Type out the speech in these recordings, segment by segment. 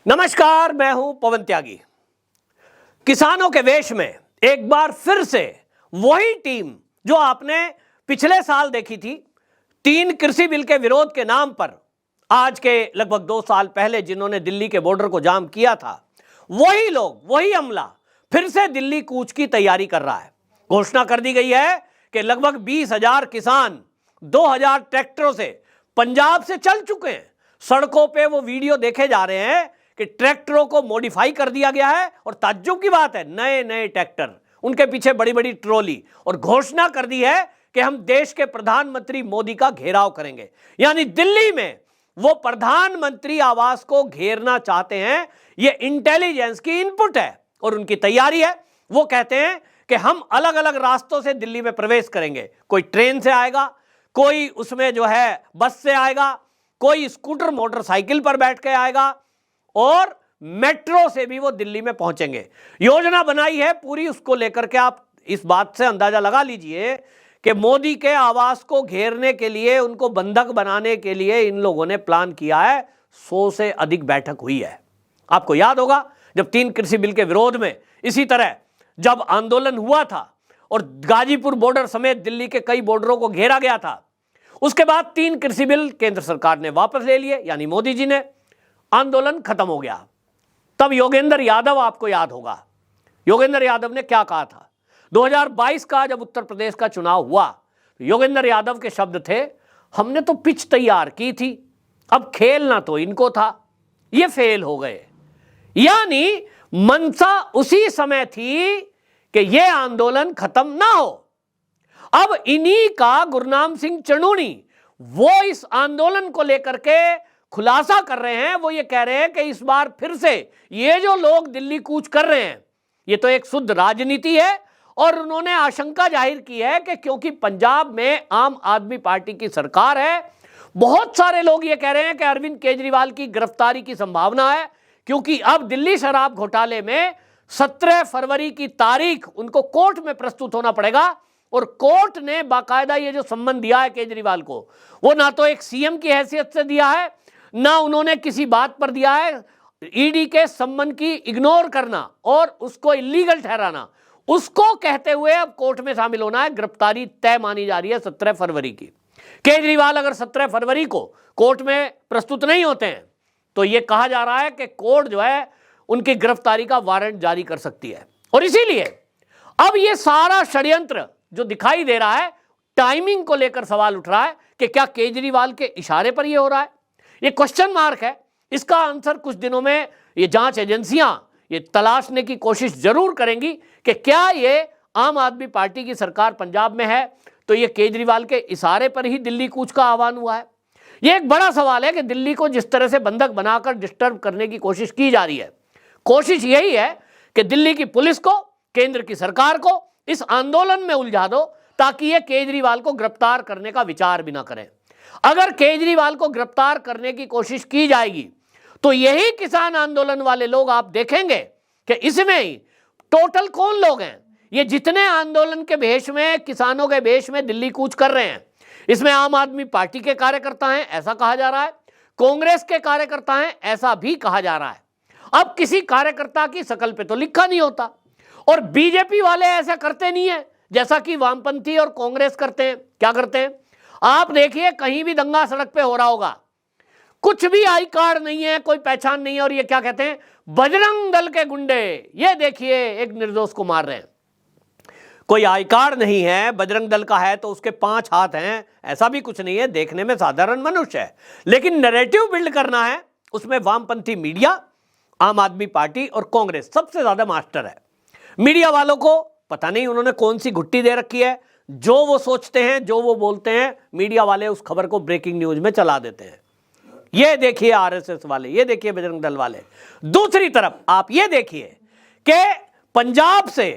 नमस्कार, मैं हूं पवन त्यागी। किसानों के वेश में एक बार फिर से वही टीम जो आपने पिछले साल देखी थी, 3 कृषि बिल के विरोध के नाम पर आज के लगभग 2 साल पहले जिन्होंने दिल्ली के बॉर्डर को जाम किया था, वही लोग, वही अमला फिर से दिल्ली कूच की तैयारी कर रहा है। घोषणा कर दी गई है कि लगभग 20,000 किसान 2,000 ट्रैक्टरों से पंजाब से चल चुके हैं। सड़कों पे वो वीडियो देखे जा रहे हैं कि ट्रैक्टरों को मॉडिफाई कर दिया गया है और ताज्जुब की बात है, नए नए ट्रैक्टर, उनके पीछे बड़ी बड़ी ट्रॉली, और घोषणा कर दी है कि हम देश के प्रधानमंत्री मोदी का घेराव करेंगे। यानी दिल्ली में वो प्रधानमंत्री आवास को घेरना चाहते हैं। ये इंटेलिजेंस की इनपुट है और उनकी तैयारी है। वो कहते हैं कि हम अलग अलग रास्तों से दिल्ली में प्रवेश करेंगे। कोई ट्रेन से आएगा, कोई उसमें जो है बस से आएगा, कोई स्कूटर मोटरसाइकिल पर बैठ के आएगा और मेट्रो से भी वो दिल्ली में पहुंचेंगे। योजना बनाई है पूरी, उसको लेकर के आप इस बात से अंदाजा लगा लीजिए कि मोदी के आवास को घेरने के लिए, उनको बंधक बनाने के लिए इन लोगों ने प्लान किया है। 100 से अधिक बैठक हुई है। आपको याद होगा जब 3 कृषि बिल के विरोध में इसी तरह जब आंदोलन हुआ था और गाजीपुर बॉर्डर समेत दिल्ली के कई बॉर्डरों को घेरा गया था, उसके बाद 3 कृषि बिल केंद्र सरकार ने वापस ले लिए, यानी मोदी जी ने, आंदोलन खत्म हो गया। तब योगेंद्र यादव, आपको याद होगा योगेंद्र यादव ने क्या कहा था। 2022 का जब उत्तर प्रदेश का चुनाव हुआ तो योगेंद्र यादव के शब्द थे, हमने तो पिच तैयार की थी, अब खेलना तो इनको था, ये फेल हो गए। यानी मंशा उसी समय थी कि ये आंदोलन खत्म ना हो। अब इन्हीं का गुरनाम सिंह चनूनी वो इस आंदोलन को लेकर के खुलासा कर रहे हैं। वो ये कह रहे हैं कि इस बार फिर से ये जो लोग दिल्ली कूच कर रहे हैं, ये तो एक शुद्ध राजनीति है। और उन्होंने आशंका जाहिर की है कि क्योंकि पंजाब में आम आदमी पार्टी की सरकार है, बहुत सारे लोग ये कह रहे हैं कि अरविंद केजरीवाल की गिरफ्तारी की संभावना है, क्योंकि अब दिल्ली शराब घोटाले में 17 फरवरी की तारीख उनको कोर्ट में प्रस्तुत होना पड़ेगा। और कोर्ट ने बाकायदा ये जो सम्मन दिया है केजरीवाल को, वो ना तो एक सीएम की हैसियत से दिया है, ना उन्होंने किसी बात पर दिया है। ईडी के सम्मन की इग्नोर करना और उसको इलीगल ठहराना, उसको कहते हुए अब कोर्ट में शामिल होना है। गिरफ्तारी तय मानी जा रही है 17 फरवरी की। केजरीवाल अगर 17 फरवरी को कोर्ट में प्रस्तुत नहीं होते हैं तो यह कहा जा रहा है कि कोर्ट जो है उनकी गिरफ्तारी का वारंट जारी कर सकती है। और इसीलिए अब यह सारा षड्यंत्र जो दिखाई दे रहा है, टाइमिंग को लेकर सवाल उठ रहा है कि क्या केजरीवाल के इशारे पर यह हो रहा है। ये क्वेश्चन मार्क है। इसका आंसर कुछ दिनों में ये जांच एजेंसियां ये तलाशने की कोशिश जरूर करेंगी कि क्या ये आम आदमी पार्टी की सरकार पंजाब में है तो ये केजरीवाल के इशारे पर ही दिल्ली कूच का आह्वान हुआ है। ये एक बड़ा सवाल है कि दिल्ली को जिस तरह से बंधक बनाकर डिस्टर्ब करने की कोशिश की जा रही है, कोशिश यही है कि दिल्ली की पुलिस को, केंद्र की सरकार को इस आंदोलन में उलझा दो ताकि ये केजरीवाल को गिरफ्तार करने का विचार भी ना करें। अगर केजरीवाल को गिरफ्तार करने की कोशिश की जाएगी तो यही किसान आंदोलन वाले लोग, आप देखेंगे कि इसमें ही टोटल कौन लोग हैं, ये जितने आंदोलन के भेष में, किसानों के भेष में दिल्ली कूच कर रहे हैं, इसमें आम आदमी पार्टी के कार्यकर्ता हैं, ऐसा कहा जा रहा है, कांग्रेस के कार्यकर्ता हैं, ऐसा भी कहा जा रहा है। अब किसी कार्यकर्ता की शकल पे तो लिखा नहीं होता, और बीजेपी वाले ऐसा करते नहीं है जैसा कि वामपंथी और कांग्रेस करते हैं। क्या करते हैं आप देखिए, कहीं भी दंगा सड़क पे हो रहा होगा, कुछ भी आई कार्ड नहीं है, कोई पहचान नहीं है, और ये क्या कहते हैं, बजरंग दल के गुंडे, ये देखिए एक निर्दोष को मार रहे हैं। कोई आई कार्ड नहीं है, बजरंग दल का है तो उसके 5 हाथ हैं, ऐसा भी कुछ नहीं है, देखने में साधारण मनुष्य है। लेकिन नैरेटिव बिल्ड करना है, उसमें वामपंथी मीडिया, आम आदमी पार्टी और कांग्रेस सबसे ज्यादा मास्टर है। मीडिया वालों को पता नहीं उन्होंने कौन सी घुट्टी दे रखी है, जो वो सोचते हैं, जो वो बोलते हैं, मीडिया वाले उस खबर को ब्रेकिंग न्यूज में चला देते हैं। ये देखिए आरएसएस वाले, ये देखिए बजरंग दल वाले। दूसरी तरफ आप ये देखिए कि पंजाब से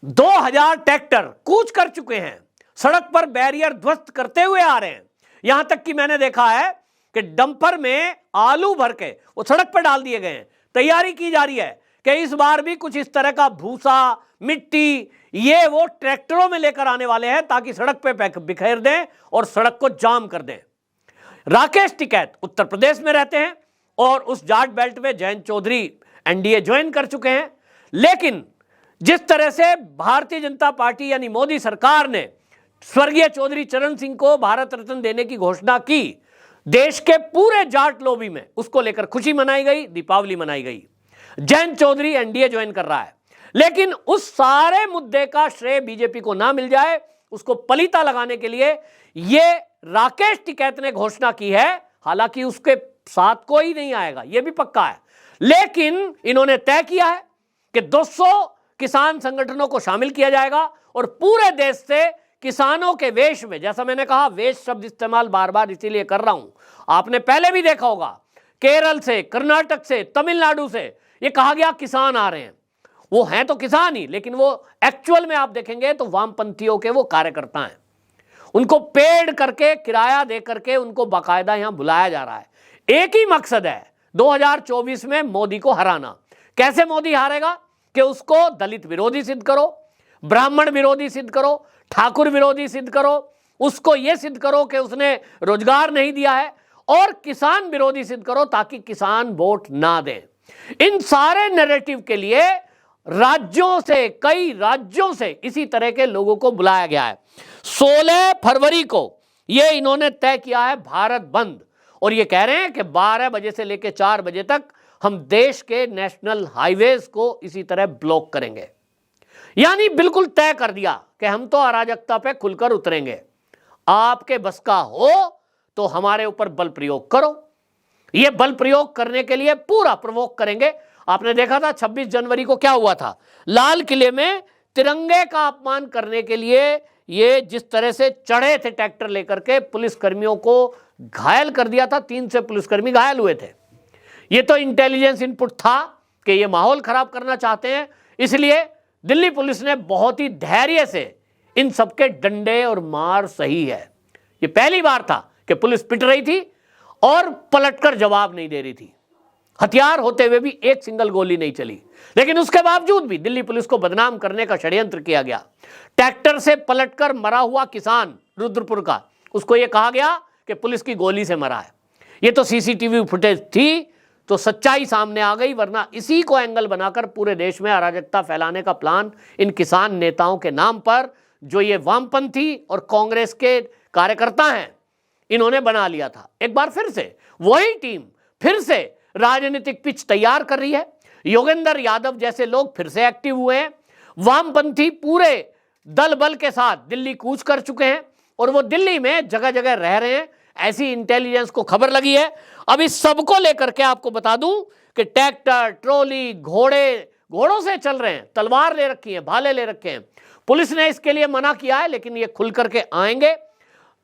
2,000 ट्रैक्टर कूच कर चुके हैं, सड़क पर बैरियर ध्वस्त करते हुए आ रहे हैं। यहां तक कि मैंने देखा है कि डंपर में आलू भर के वो सड़क पर डाल दिए गए हैं। तैयारी की जा रही है कि इस बार भी कुछ इस तरह का भूसा, मिट्टी, ये वो ट्रैक्टरों में लेकर आने वाले हैं ताकि सड़क पे बिखेर दें और सड़क को जाम कर दें। राकेश टिकैत उत्तर प्रदेश में रहते हैं, और उस जाट बेल्ट में जयंत चौधरी एनडीए ज्वाइन कर चुके हैं। लेकिन जिस तरह से भारतीय जनता पार्टी यानी मोदी सरकार ने स्वर्गीय चौधरी चरण सिंह को भारत रत्न देने की घोषणा की, देश के पूरे जाट लॉबी में उसको लेकर खुशी मनाई गई, दीपावली मनाई गई। जयंत चौधरी एनडीए ज्वाइन कर रहा है, लेकिन उस सारे मुद्दे का श्रेय बीजेपी को ना मिल जाए, उसको पलीता लगाने के लिए ये राकेश टिकैत ने घोषणा की है। हालांकि उसके साथ कोई नहीं आएगा, यह भी पक्का है, लेकिन इन्होंने तय किया है कि 200 किसान संगठनों को शामिल किया जाएगा और पूरे देश से किसानों के वेश में, जैसा मैंने कहा वेश शब्द इस्तेमाल बार बार इसीलिए कर रहा हूं, आपने पहले भी देखा होगा केरल से, कर्नाटक से, तमिलनाडु से ये कहा गया किसान आ रहे हैं। वो हैं तो किसान ही, लेकिन वो एक्चुअल में आप देखेंगे तो वामपंथियों के वो कार्यकर्ता हैं। उनको पेड करके, किराया दे करके उनको बाकायदा यहां बुलाया जा रहा है। एक ही मकसद है 2024 में मोदी को हराना। कैसे मोदी हारेगा? कि उसको दलित विरोधी सिद्ध करो, ब्राह्मण विरोधी सिद्ध करो, ठाकुर विरोधी सिद्ध करो, उसको यह सिद्ध करो कि उसने रोजगार नहीं दिया है, और किसान विरोधी सिद्ध करो ताकि किसान वोट ना दें। इन सारे नैरेटिव के लिए राज्यों से, कई राज्यों से इसी तरह के लोगों को बुलाया गया है। 16 फरवरी को यह इन्होंने तय किया है भारत बंद, और ये कह रहे हैं कि 12 बजे से लेकर 4 बजे तक हम देश के नेशनल हाईवेज को इसी तरह ब्लॉक करेंगे। यानी बिल्कुल तय कर दिया कि हम तो अराजकता पे खुलकर उतरेंगे, आपके बस का हो तो हमारे ऊपर बल प्रयोग करो। यह बल प्रयोग करने के लिए पूरा प्रवोक करेंगे। आपने देखा था 26 जनवरी को क्या हुआ था, लाल किले में तिरंगे का अपमान करने के लिए ये जिस तरह से चढ़े थे ट्रैक्टर लेकर के, पुलिस कर्मियों को घायल कर दिया था। 3 से पुलिसकर्मी घायल हुए थे। ये तो इंटेलिजेंस इनपुट था कि ये माहौल खराब करना चाहते हैं, इसलिए दिल्ली पुलिस ने बहुत ही धैर्य से इन सबके डंडे और मार सही है। ये पहली बार था कि पुलिस पिट रही थी और पलटकर जवाब नहीं दे रही थी। हथियार होते हुए भी एक सिंगल गोली नहीं चली, लेकिन उसके बावजूद भी दिल्ली पुलिस को बदनाम करने का षड्यंत्र किया गया। ट्रैक्टर से पलटकर मरा हुआ किसान रुद्रपुर का, उसको यह कहा गया कि पुलिस की गोली से मरा है। यह तो सीसीटीवी फुटेज थी तो सच्चाई सामने आ गई, वरना इसी को एंगल बनाकर पूरे देश में अराजकता फैलाने का प्लान इन किसान नेताओं के नाम पर, जो ये वामपंथी और कांग्रेस के कार्यकर्ता हैं, इन्होंने बना लिया था। एक बार फिर से वही टीम फिर से राजनीतिक पिच तैयार कर रही है। योगेंद्र यादव जैसे लोग फिर से एक्टिव हुए हैं। वामपंथी पूरे दल बल के साथ दिल्ली कूच कर चुके हैं और वो दिल्ली में जगह जगह रह रहे हैं, ऐसी इंटेलिजेंस को खबर लगी है। अब इस सबको लेकर के आपको बता दूं कि ट्रैक्टर, ट्रॉली, घोड़ों से चल रहे हैं, तलवार ले रखी है, भाले ले रखे हैं। पुलिस ने इसके लिए मना किया है, लेकिन ये खुल करके आएंगे,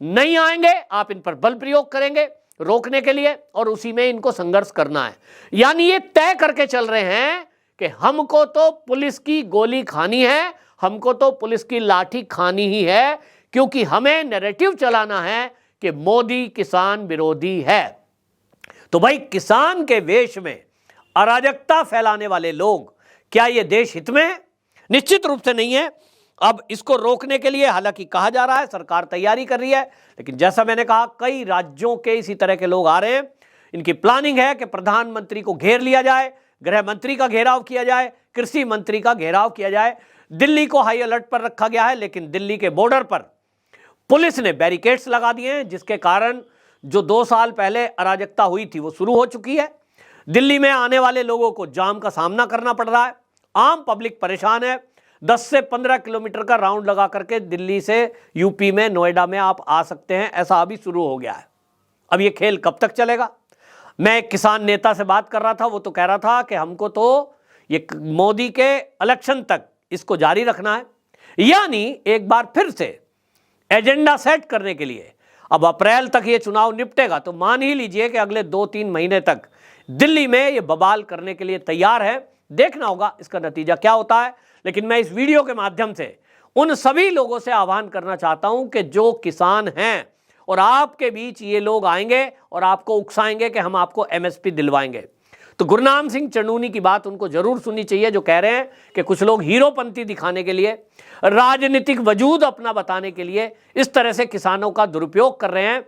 नहीं आएंगे आप इन पर बल प्रयोग करेंगे रोकने के लिए, और उसी में इनको संघर्ष करना है। यानी ये तय करके चल रहे हैं कि हमको तो पुलिस की गोली खानी है, हमको तो पुलिस की लाठी खानी ही है, क्योंकि हमें नैरेटिव चलाना है कि मोदी किसान विरोधी है। तो भाई, किसान के वेश में अराजकता फैलाने वाले लोग क्या ये देश हित में है? निश्चित रूप से नहीं है। अब इसको रोकने के लिए हालांकि कहा जा रहा है सरकार तैयारी कर रही है, लेकिन जैसा मैंने कहा कई राज्यों के इसी तरह के लोग आ रहे हैं। इनकी प्लानिंग है कि प्रधानमंत्री को घेर लिया जाए, गृह मंत्री का घेराव किया जाए, कृषि मंत्री का घेराव किया जाए। दिल्ली को हाई अलर्ट पर रखा गया है, लेकिन दिल्ली के बॉर्डर पर पुलिस ने बैरिकेड्स लगा दिए हैं, जिसके कारण जो 2 साल पहले अराजकता हुई थी वो शुरू हो चुकी है। दिल्ली में आने वाले लोगों को जाम का सामना करना पड़ रहा है, आम पब्लिक परेशान है। 10 से 15 किलोमीटर का राउंड लगा करके दिल्ली से यूपी में, नोएडा में आप आ सकते हैं, ऐसा अभी शुरू हो गया है। अब ये खेल कब तक चलेगा? मैं एक किसान नेता से बात कर रहा था, वो तो कह रहा था कि हमको तो ये मोदी के इलेक्शन तक इसको जारी रखना है। यानी एक बार फिर से एजेंडा सेट करने के लिए अब अप्रैल तक ये चुनाव निपटेगा, तो मान ही लीजिए कि अगले 2-3 महीने तक दिल्ली में ये बवाल करने के लिए तैयार है। देखना होगा इसका नतीजा क्या होता है। लेकिन मैं इस वीडियो के माध्यम से उन सभी लोगों से आह्वान करना चाहता हूं कि जो किसान हैं और आपके बीच ये लोग आएंगे और आपको उकसाएंगे कि हम आपको एमएसपी दिलवाएंगे, तो गुरनाम सिंह चन्नूनी की बात उनको जरूर सुननी चाहिए, जो कह रहे हैं कि कुछ लोग हीरोपंती दिखाने के लिए, राजनीतिक वजूद अपना बताने के लिए इस तरह से किसानों का दुरुपयोग कर रहे हैं।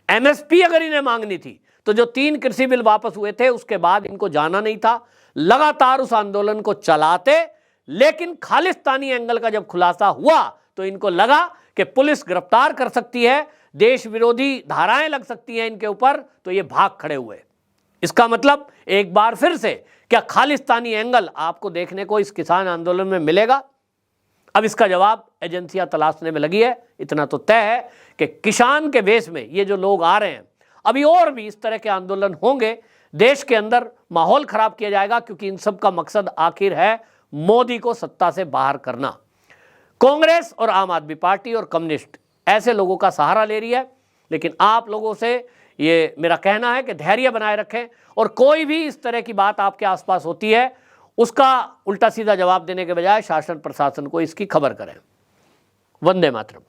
एमएसपी अगर इन्हें मांगनी थी तो जो 3 कृषि बिल वापस हुए थे उसके बाद इनको जाना नहीं था, लगातार उस आंदोलन को चलाते, लेकिन खालिस्तानी एंगल का जब खुलासा हुआ तो इनको लगा कि पुलिस गिरफ्तार कर सकती है, देश विरोधी धाराएं लग सकती हैं इनके ऊपर, तो ये भाग खड़े हुए। इसका मतलब एक बार फिर से क्या खालिस्तानी एंगल आपको देखने को इस किसान आंदोलन में मिलेगा? अब इसका जवाब एजेंसियां तलाशने में लगी है। इतना तो तय है कि किसान के वेश में ये जो लोग आ रहे हैं, अभी और भी इस तरह के आंदोलन होंगे, देश के अंदर माहौल खराब किया जाएगा, क्योंकि इन सब का मकसद आखिर है मोदी को सत्ता से बाहर करना। कांग्रेस और आम आदमी पार्टी और कम्युनिस्ट ऐसे लोगों का सहारा ले रही है, लेकिन आप लोगों से ये मेरा कहना है कि धैर्य बनाए रखें, और कोई भी इस तरह की बात आपके आसपास होती है उसका उल्टा सीधा जवाब देने के बजाय शासन प्रशासन को इसकी खबर करें। वंदे मातरम।